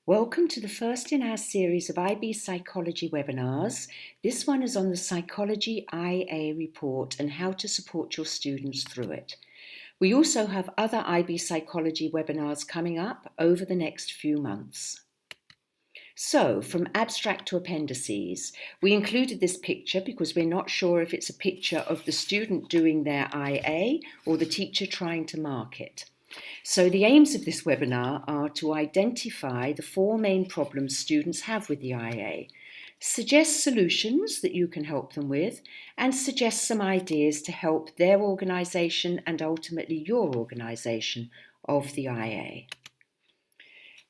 Welcome to the first in our series of IB Psychology webinars. This one is on the Psychology IA report and how to support your students through it. We also have other IB Psychology webinars coming up over the next few months. So, from abstract to appendices, we included this picture because we're not sure if it's a picture of the student doing their IA or the teacher trying to mark it. So the aims of this webinar are to identify the four main problems students have with the IA, suggest solutions that you can help them with, and suggest some ideas to help their organisation and ultimately your organisation of the IA.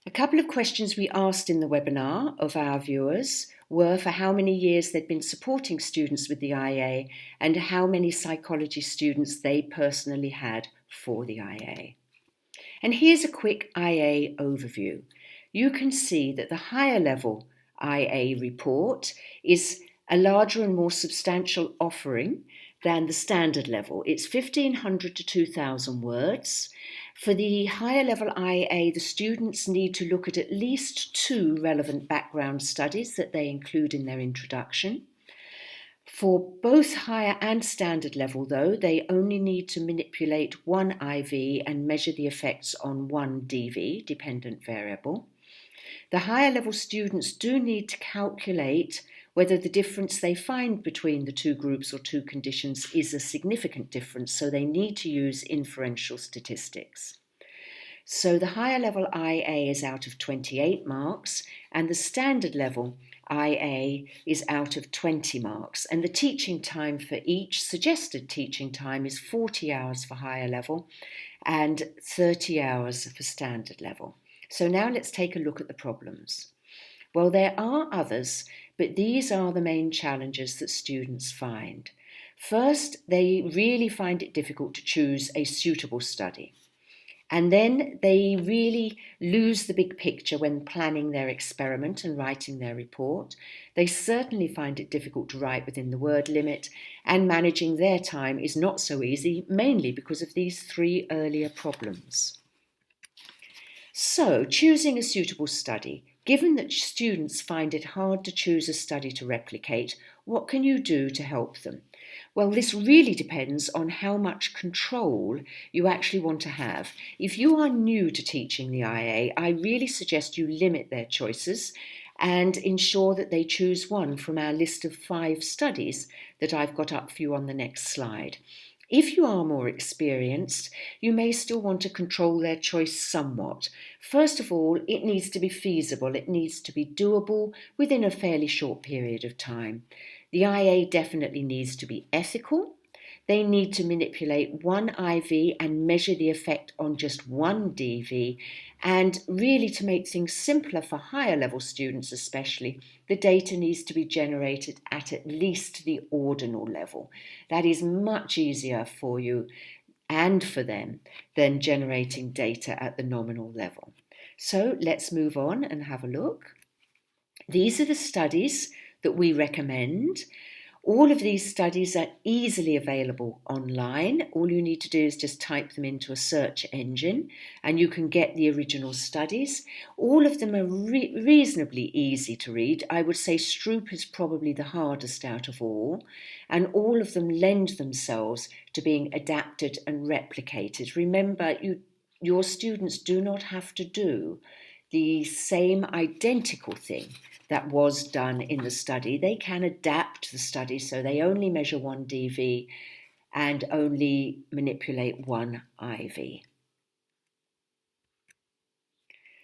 A couple of questions we asked in the webinar of our viewers were for how many years they'd been supporting students with the IA and how many psychology students they personally had for the IA. And here's a quick IA overview. You can see that the higher level IA report is a larger and more substantial offering than the standard level. It's 1,500 to 2,000 words. For the higher level IA, the students need to look at least 2 relevant background studies that they include in their introduction. For both higher and standard level, though, they only need to manipulate one IV and measure the effects on one DV, dependent variable. The higher level students do need to calculate whether the difference they find between the two groups or two conditions is a significant difference, so they need to use inferential statistics. So the higher level IA is out of 28 marks and the standard level IA is out of 20 marks, and the teaching time for each suggested teaching time is 40 hours for higher level and 30 hours for standard level. So now let's take a look at the problems. Well, there are others, but these are the main challenges that students find. First, they really find it difficult to choose a suitable study. And then they really lose the big picture when planning their experiment and writing their report. They certainly find it difficult to write within the word limit, and managing their time is not so easy, mainly because of these 3 earlier problems. So, choosing a suitable study. Given that students find it hard to choose a study to replicate, what can you do to help them? Well, this really depends on how much control you actually want to have. If you are new to teaching the IA, I really suggest you limit their choices and ensure that they choose one from our list of 5 studies that I've got up for you on the next slide. If you are more experienced, you may still want to control their choice somewhat. First of all, it needs to be feasible. It needs to be doable within a fairly short period of time. The IA definitely needs to be ethical. They need to manipulate one IV and measure the effect on just one DV. And really, to make things simpler for higher level students especially, the data needs to be generated at least the ordinal level. That is much easier for you and for them than generating data at the nominal level. So let's move on and have a look. These are the studies that we recommend. All of these studies are easily available online. All you need to do is just type them into a search engine and you can get the original studies. All of them are reasonably easy to read. I would say Stroop is probably the hardest out of all, and all of them lend themselves to being adapted and replicated. Remember, your students do not have to do the same identical thing that was done in the study. They can adapt the study so they only measure one DV and only manipulate one IV.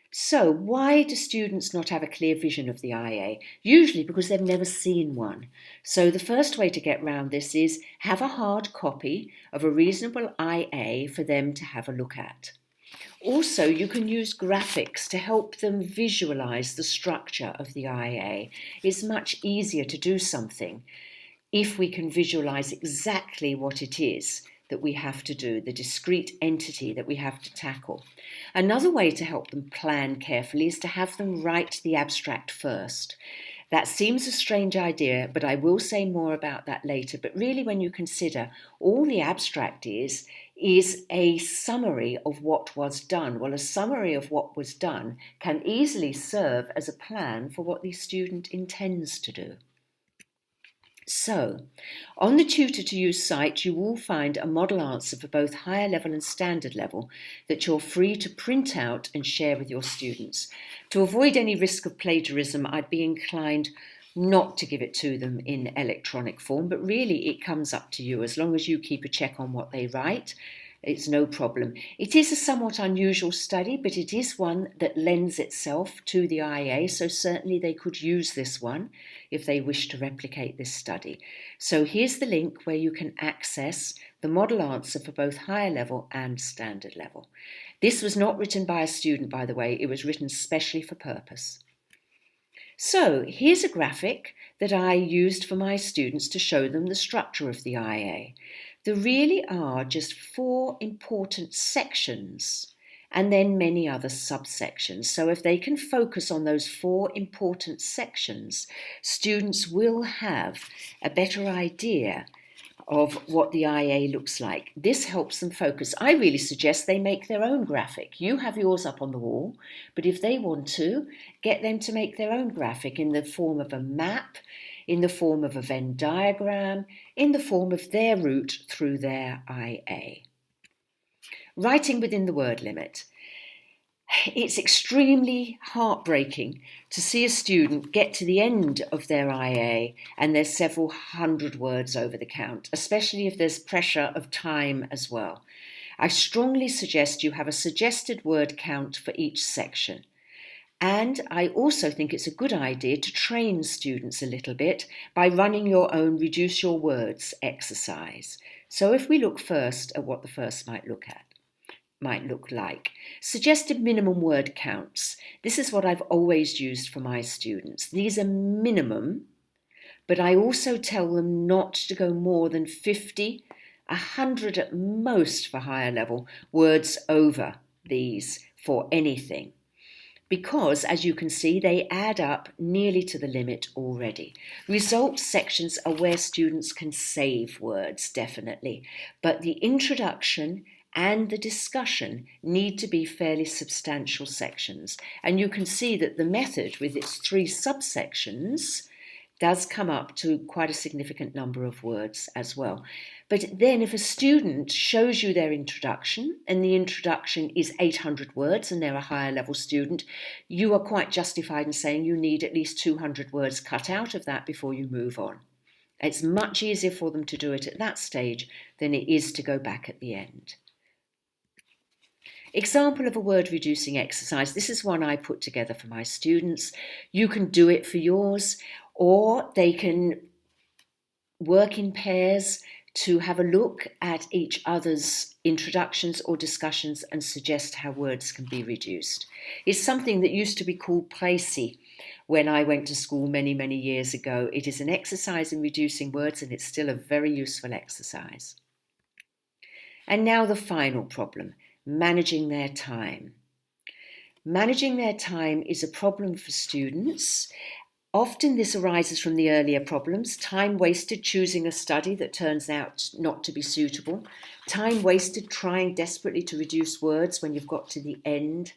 So why do students not have a clear vision of the IA? Usually because they've never seen one. So the first way to get around this is have a hard copy of a reasonable IA for them to have a look at. Also, you can use graphics to help them visualize the structure of the IA. It's much easier to do something if we can visualize exactly what it is that we have to do, the discrete entity that we have to tackle. Another way to help them plan carefully is to have them write the abstract first. That seems a strange idea, but I will say more about that later. But really, when you consider all the abstract is is a summary of what was done. Well, a summary of what was done can easily serve as a plan for what the student intends to do. So, on the Tutor to Use site, you will find a model answer for both higher level and standard level that you're free to print out and share with your students. To avoid any risk of plagiarism, I'd be inclined not to give it to them in electronic form, but really it comes up to you. As long as you keep a check on what they write, it's no problem. It is a somewhat unusual study, but it is one that lends itself to the IA, so certainly they could use this one if they wish to replicate this study. So here's the link where you can access the model answer for both higher level and standard level. This was not written by a student, by the way. It was written specially for purpose. So here's a graphic that I used for my students to show them the structure of the IA. There really are just 4 important sections and then many other subsections. So if they can focus on those 4 important sections, students will have a better idea of what the IA looks like. This helps them focus. I really suggest they make their own graphic. You have yours up on the wall, but if they want to, get them to make their own graphic in the form of a map, in the form of a Venn diagram, in the form of their route through their IA. Writing within the word limit. It's extremely heartbreaking to see a student get to the end of their IA and there's several hundred words over the count, especially if there's pressure of time as well. I strongly suggest you have a suggested word count for each section. And I also think it's a good idea to train students a little bit by running your own Reduce Your Words exercise. So if we look first at what the first might look like. Suggested minimum word counts. This is what I've always used for my students. These are minimum, but I also tell them not to go more than 50, 100 at most for higher level words over these for anything. Because, as you can see, they add up nearly to the limit already. Results sections are where students can save words, definitely, but the introduction and the discussion need to be fairly substantial sections. And you can see that the method with its 3 subsections does come up to quite a significant number of words as well. But then if a student shows you their introduction, and the introduction is 800 words and they're a higher level student, you are quite justified in saying you need at least 200 words cut out of that before you move on. It's much easier for them to do it at that stage than it is to go back at the end. Example of a word reducing exercise. This is one I put together for my students. You can do it for yours, or they can work in pairs to have a look at each other's introductions or discussions and suggest how words can be reduced. It's something that used to be called Précis when I went to school many, many years ago. It is an exercise in reducing words and it's still a very useful exercise. And now the final problem. Managing their time. Managing their time is a problem for students. Often this arises from the earlier problems: time wasted choosing a study that turns out not to be suitable, time wasted trying desperately to reduce words when you've got to the end,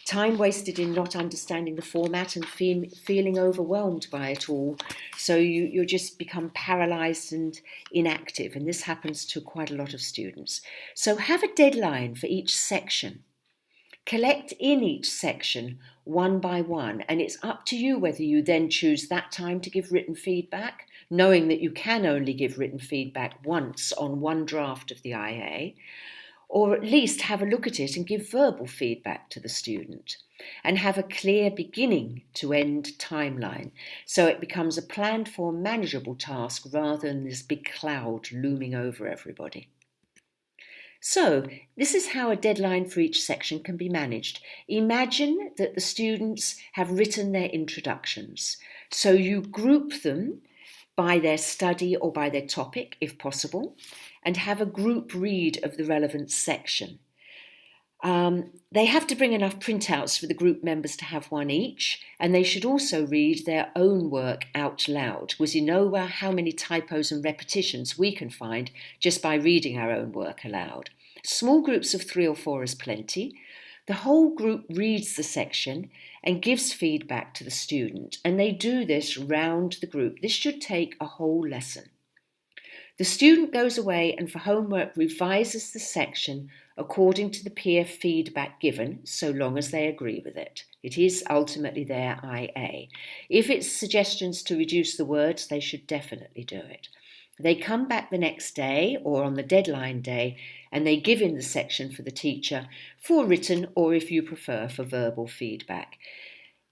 time wasted in not understanding the format and feeling overwhelmed by it all, so you just become paralysed and inactive, and this happens to quite a lot of students. So have a deadline for each section. Collect in each section one by one, and it's up to you whether you then choose that time to give written feedback, knowing that you can only give written feedback once on one draft of the IA, or at least have a look at it and give verbal feedback to the student, and have a clear beginning to end timeline, so it becomes a planned for, manageable task rather than this big cloud looming over everybody. So, this is how a deadline for each section can be managed. Imagine that the students have written their introductions. So you group them by their study or by their topic, if possible, and have a group read of the relevant section. They have to bring enough printouts for the group members to have one each, and they should also read their own work out loud, because you know how many typos and repetitions we can find just by reading our own work aloud. Small groups of 3 or 4 is plenty. The whole group reads the section and gives feedback to the student, and they do this round the group. This should take a whole lesson. The student goes away and for homework revises the section according to the peer feedback given, so long as they agree with it. It is ultimately their IA. If it's suggestions to reduce the words, they should definitely do it. They come back the next day or on the deadline day and they give in the section for the teacher for written or, if you prefer, for verbal feedback.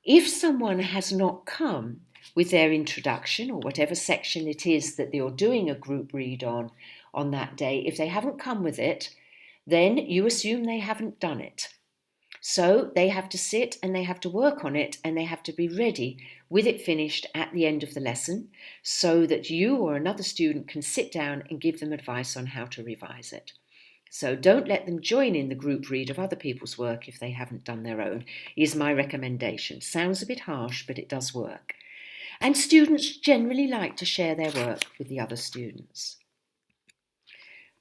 If someone has not come with their introduction or whatever section it is that you're doing a group read on that day, if they haven't come with it, then you assume they haven't done it. So they have to sit and they have to work on it and they have to be ready with it finished at the end of the lesson so that you or another student can sit down and give them advice on how to revise it. So don't let them join in the group read of other people's work if they haven't done their own, is my recommendation. Sounds a bit harsh, but it does work. And students generally like to share their work with the other students.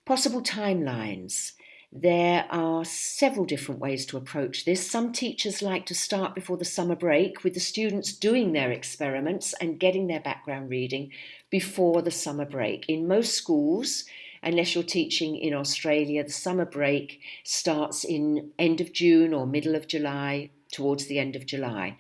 Possible timelines. There are several different ways to approach this. Some teachers like to start before the summer break with the students doing their experiments and getting their background reading before the summer break. In most schools, unless you're teaching in Australia, the summer break starts in end of June or middle of July, towards the end of July.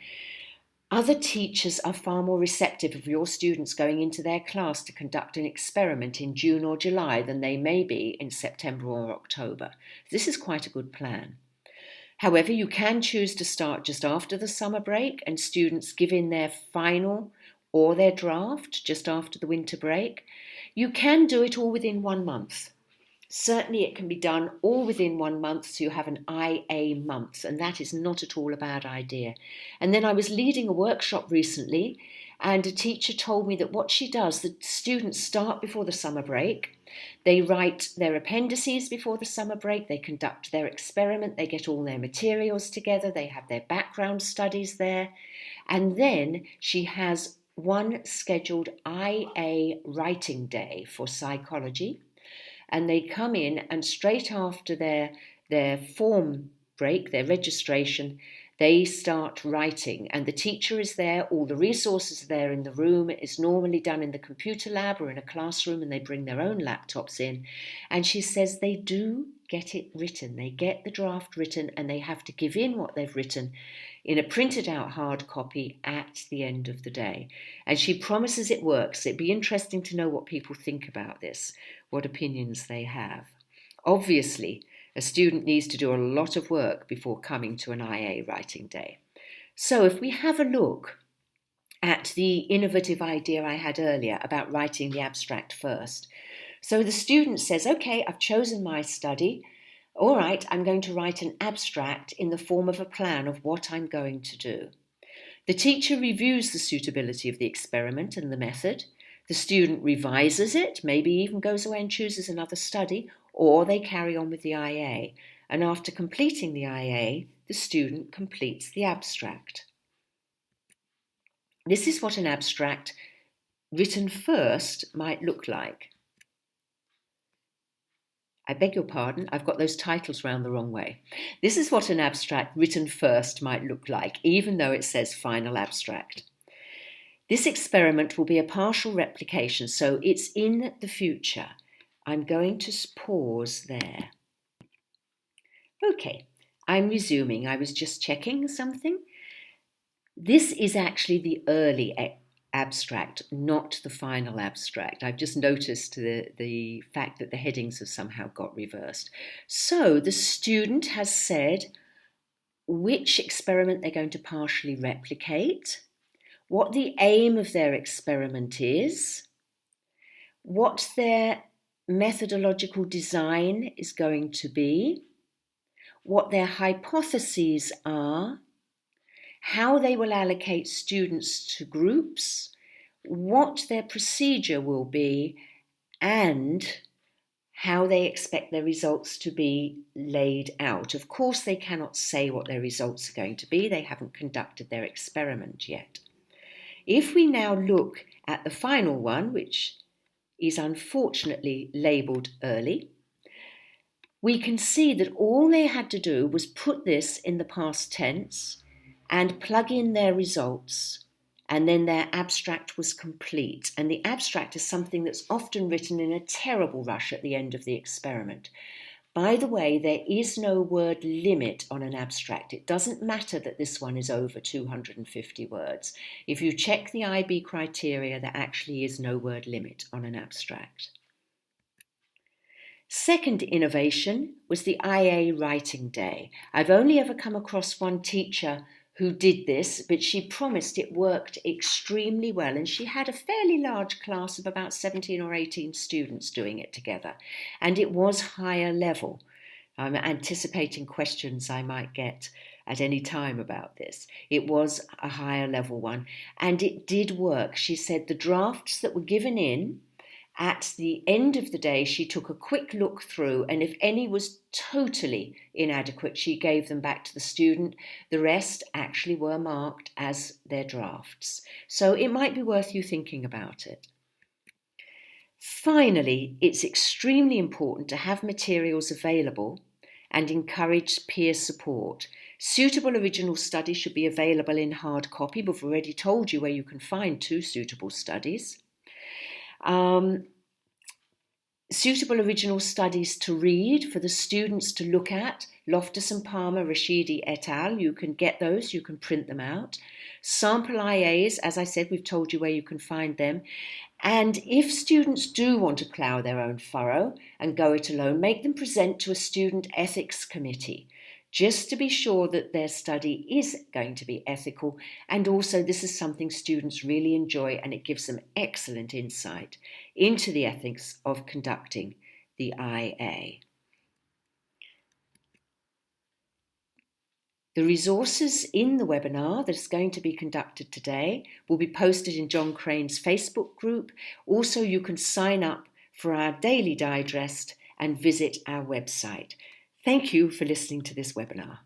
Other teachers are far more receptive of your students going into their class to conduct an experiment in June or July than they may be in September or October. This is quite a good plan. However, you can choose to start just after the summer break and students give in their final or their draft just after the winter break. You can do it all within 1 month. Certainly it can be done all within 1 month, so you have an IA month, and that is not at all a bad idea. And then I was leading a workshop recently, and a teacher told me that what she does, the students start before the summer break, they write their appendices before the summer break, they conduct their experiment, they get all their materials together, they have their background studies there, and then she has one scheduled IA writing day for psychology. And they come in and straight after their form break, their registration, they start writing and the teacher is there, all the resources are there in the room. It's normally done in the computer lab or in a classroom and they bring their own laptops in. And she says they do get it written. They get the draft written and they have to give in what they've written in a printed out hard copy at the end of the day. And she promises it works. It'd be interesting to know what people think about this, what opinions they have. Obviously, a student needs to do a lot of work before coming to an IA writing day. So if we have a look at the innovative idea I had earlier about writing the abstract first. So the student says, okay, I've chosen my study. All right, I'm going to write an abstract in the form of a plan of what I'm going to do. The teacher reviews the suitability of the experiment and the method. The student revises it, maybe even goes away and chooses another study, or they carry on with the IA. And after completing the IA, the student completes the abstract. This is what an abstract written first might look like. I beg your pardon, I've got those titles round the wrong way. This is what an abstract written first might look like, even though it says final abstract. This experiment will be a partial replication, so it's in the future. I'm going to pause there. Okay, I'm resuming. I was just checking something. This is actually the early abstract, not the final abstract. I've just noticed the fact that the headings have somehow got reversed. So the student has said which experiment they're going to partially replicate, what the aim of their experiment is, what their methodological design is going to be, what their hypotheses are, how they will allocate students to groups, what their procedure will be, and how they expect their results to be laid out. Of course, they cannot say what their results are going to be. They haven't conducted their experiment yet. If we now look at the final one, which is unfortunately labelled early, we can see that all they had to do was put this in the past tense and plug in their results, and then their abstract was complete. And the abstract is something that's often written in a terrible rush at the end of the experiment. By the way, there is no word limit on an abstract. It doesn't matter that this one is over 250 words. If you check the IB criteria, there actually is no word limit on an abstract. Second innovation was the IA Writing Day. I've only ever come across one teacher who did this, but she promised it worked extremely well, and she had a fairly large class of about 17 or 18 students doing it together, and it was higher level. I'm anticipating questions I might get at any time about this. It was a higher level one, and it did work. She said the drafts that were given in, at the end of the day, she took a quick look through, and if any was totally inadequate, she gave them back to the student. The rest actually were marked as their drafts. So it might be worth you thinking about it. Finally, it's extremely important to have materials available and encourage peer support. Suitable original studies should be available in hard copy. We've already told you where you can find 2 suitable studies. Suitable original studies to read for the students to look at. Loftus and Palmer, Rashidi et al. You can get those, you can print them out. Sample IAs, as I said, we've told you where you can find them. And if students do want to plough their own furrow and go it alone, make them present to a student ethics committee, just to be sure that their study is going to be ethical, and also this is something students really enjoy, and it gives them excellent insight into the ethics of conducting the IA. The resources in the webinar that is going to be conducted today will be posted in John Crane's Facebook group. Also, you can sign up for our daily digest and visit our website. Thank you for listening to this webinar.